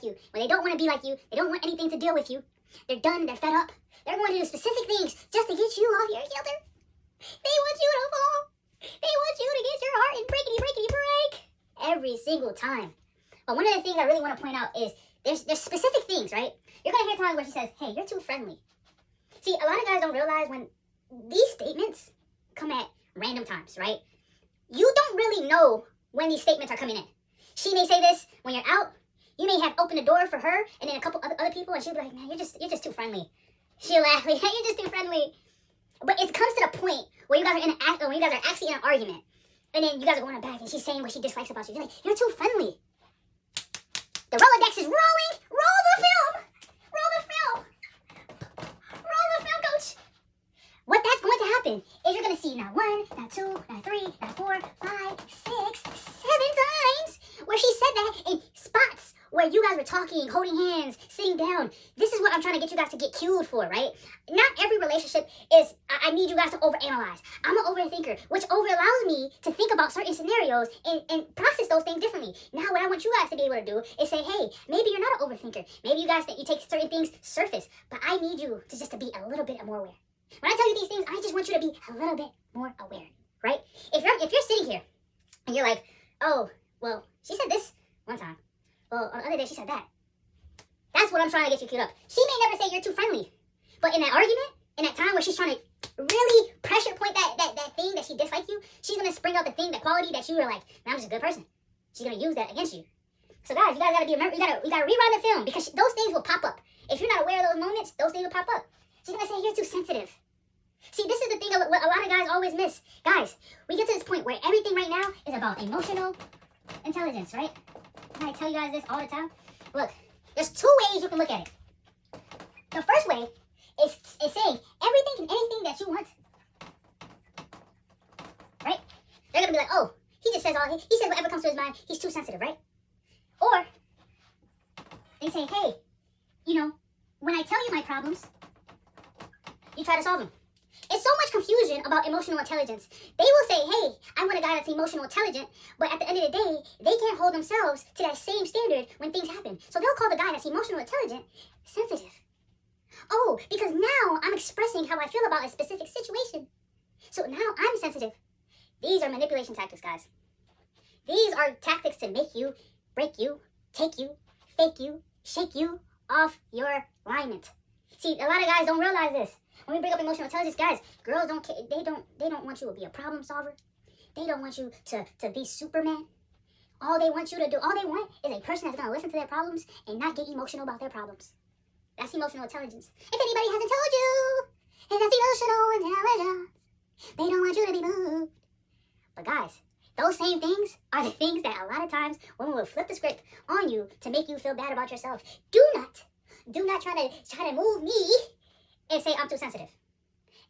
you, when they don't want to be like you, they don't want anything to deal with you, they're done, they're fed up, they're going to do specific things just to get you off your kilter. They want you to fall. They want you to get your heart and breakity break every single time. But one of the things I really want to point out is there's specific things, right? You're going to hear times where she says, hey, you're too friendly. See, a lot of guys don't realize when these statements come at random times, right? You don't really know when these statements are coming in. She may say this when you're out. You may have opened the door for her and then a couple other people, and she'll be like, man, you're just too friendly. She'll laugh, like, hey, you're just too friendly. But it comes to the point where you guys are actually in an argument, and then you guys are going back, and she's saying what she dislikes about you. You're like, you're too friendly. The Rolodex is rolling. Roll the film. Roll the film. Roll the film, coach. What that's going to happen is you're going to see not 1, not 2, not 3, not 4, 5, 6, 7 times where she said that in spots where you guys were talking, holding hands, sitting down. This is what I'm trying to get you guys to get cued for, right? Not every relationship is, I need you guys to overanalyze. I'm an overthinker, which allows me to think about certain scenarios and process those things differently. Now, what I want you guys to be able to do is say, hey, maybe you're not an overthinker. Maybe you guys think you take certain things surface, but I need you to just to be a little bit more aware. When I tell you these things, I just want you to be a little bit more aware, right? If you're sitting here and you're like, oh, well, she said this one time. Well, on the other day, she said that. That's what I'm trying to get you queued up. She may never say you're too friendly. But in that argument, in that time where she's trying to really pressure point that thing that she dislikes you, she's going to spring out the thing, that quality that you were like, man, I'm just a good person. She's going to use that against you. So guys, you guys got to be, remember, you got to rewind the film because those things will pop up. If you're not aware of those moments, those things will pop up. She's going to say you're too sensitive. See, this is the thing what a lot of guys always miss. Guys, we get to this point where everything right now is about emotional intelligence, right? And I tell you guys this all the time. Look, there's 2 ways you can look at it. The first way is saying everything and anything that you want. Right? They're going to be like, oh, he just says he says whatever comes to his mind. He's too sensitive, right? Or they say, hey, you know, when I tell you my problems, you try to solve them. It's so much confusion about emotional intelligence. They will say, hey, I want a guy that's emotional intelligent, but at the end of the day, they can't hold themselves to that same standard when things happen. So they'll call the guy that's emotional intelligent sensitive. Oh, because now I'm expressing how I feel about a specific situation. So now I'm sensitive. These are manipulation tactics, guys. These are tactics to make you, break you, take you, fake you, shake you off your alignment. See, a lot of guys don't realize this. When we bring up emotional intelligence, guys, girls don't care. They don't want you to be a problem solver. They don't want you to be Superman. All they want is a person that's going to listen to their problems and not get emotional about their problems. That's emotional intelligence. If anybody hasn't told you, and that's emotional intelligence, they don't want you to be moved. But guys, those same things are the things that a lot of times women will flip the script on you to make you feel bad about yourself. Do not try to move me and say I'm too sensitive.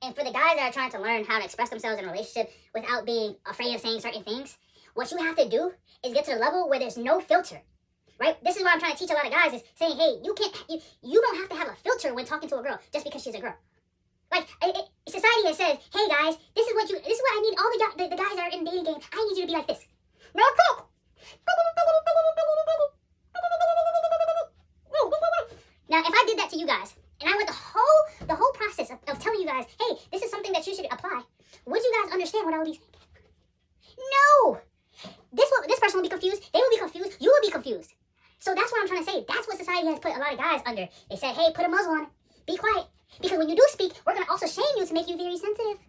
And for the guys that are trying to learn how to express themselves in a relationship without being afraid of saying certain things, what you have to do is get to the level where there's no filter, right? This is what I'm trying to teach a lot of guys is saying, hey, you don't have to have a filter when talking to a girl just because she's a girl. Like, society has said, hey guys, this is what I need all the guys that are in the dating game. I need you to be like this. No talk. Now, if I did that to you guys, and I went the whole process of telling you guys, hey, this is something that you should apply, would you guys understand what I would be saying? No! This person will be confused, they will be confused, you will be confused. So that's what I'm trying to say. That's what society has put a lot of guys under. They said, hey, put a muzzle on it. Be quiet. Because when you do speak, we're going to also shame you to make you very sensitive.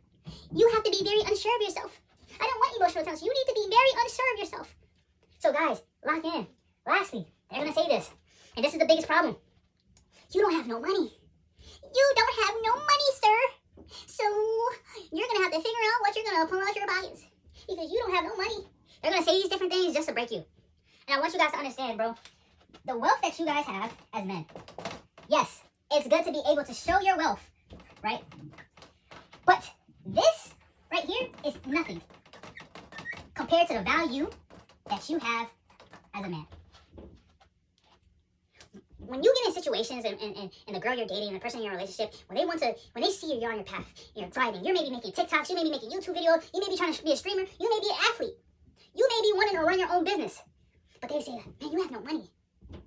You have to be very unsure of yourself. I don't want emotional intelligence. You need to be very unsure of yourself. So guys, lock in. Lastly, they're going to say this. And this is the biggest problem. You don't have no money. You don't have no money, sir. So you're going to have to figure out what you're going to pull out your pockets. Because you don't have no money. They're going to say these different things just to break you. And I want you guys to understand, bro. The wealth that you guys have as men. Yes, it's good to be able to show your wealth, right? But this right here is nothing compared to the value that you have as a man. When you get in situations and the girl you're dating, the person in your relationship, when they see you're on your path, you're driving, you're maybe making TikToks, you may be making YouTube videos, you may be trying to be a streamer, you may be an athlete, you may be wanting to run your own business. But they say, man, you have no money.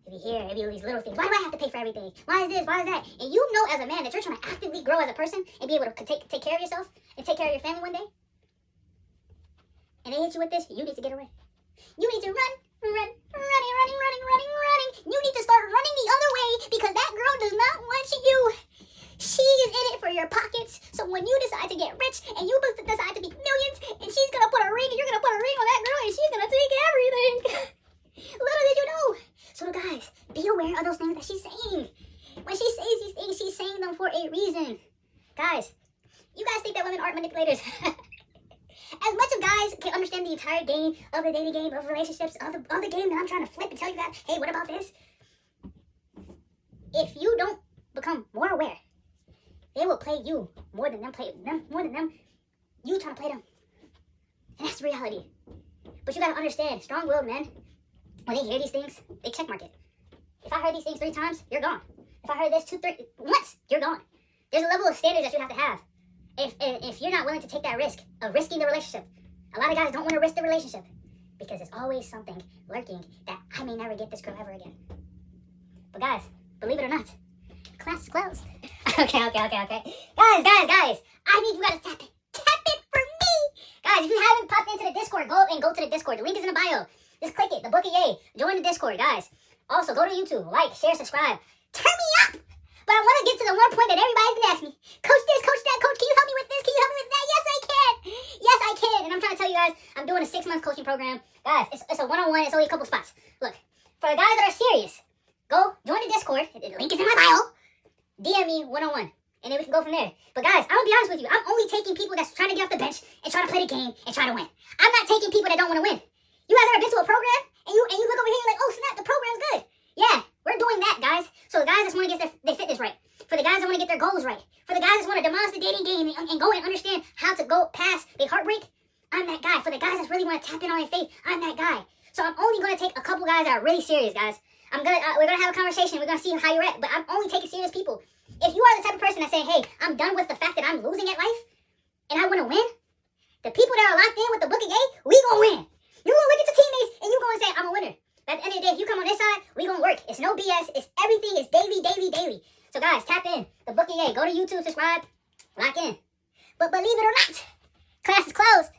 If you hear, maybe these little things. Why do I have to pay for everything? Why is this? Why is that? And you know as a man that you're trying to actively grow as a person and be able to take care of yourself and take care of your family one day. And they hit you with this, you need to get away. You need to run. You need to start running the other way because that girl does not want you. She is in it for your pockets. So when you decide to get rich and you decide to be millions and she's going to put a ring and you're going to put a ring on that girl and she's going to take everything. Little did you know. So guys, be aware of those things that she's saying. When she says these things, she's saying them for a reason. Guys, you guys think that women aren't manipulators? As much as guys can understand the entire game of the dating game, of relationships, of the game that I'm trying to flip and tell you guys, hey, what about this? If you don't become more aware, they will play you more than them you trying to play them. And that's the reality. But you gotta understand, strong-willed men, when they hear these things, they checkmark it. If I heard these things 3 times, you're gone. If I heard this once, you're gone. There's a level of standards that you have to have. If you're not willing to take that risk of risking the relationship, a lot of guys don't want to risk the relationship because there's always something lurking that I may never get this girl ever again. But guys, believe it or not, class is closed. Okay. Guys, I need you guys to tap it for me. Guys, if you haven't popped into the Discord, go to the Discord. The link is in the bio. Just click it, the Book of Yay. Join the Discord, guys. Also, go to YouTube, like, share, subscribe. Turn me up! But I want to get to the one point that everybody's going to ask me. Coach this, coach that, coach, can you help me with this? Can you help me with that? Yes, I can. Yes, I can. And I'm trying to tell you guys, I'm doing a 6-month coaching program. Guys, it's a one-on-one. It's only a couple spots. Look, for the guys that are serious, go join the Discord. The link is in my bio. DM me one-on-one. And then we can go from there. But guys, I'm going to be honest with you. I'm only taking people that's trying to get off the bench and trying to play the game and try to win. I'm not taking people that don't want to win. You guys ever been to a program and you look over here and you're like, oh snap, the program's good. Yeah, we're doing that, guys. So the guys that want to get their fitness right. For the guys that want to get their goals right. For the guys that want to demolish the dating game and go and understand how to go past the heartbreak. I'm that guy. For the guys that really want to tap in on their faith, I'm that guy. So I'm only going to take a couple guys that are really serious, guys. We're going to have a conversation. We're going to see how you're at. But I'm only taking serious people. If you are the type of person that's saying, hey, I'm done with the fact that I'm losing at life and I want to win, the people that are locked in with the Book of Yay, we going to win. You going to look at your teammates and you going to say, I'm a winner. But at the end of the day, if you come on this side, we going to work. It's no BS. It's everything. It's daily. So guys, tap in. The Book of Yay. Go to YouTube, subscribe, lock in. But believe it or not, class is closed.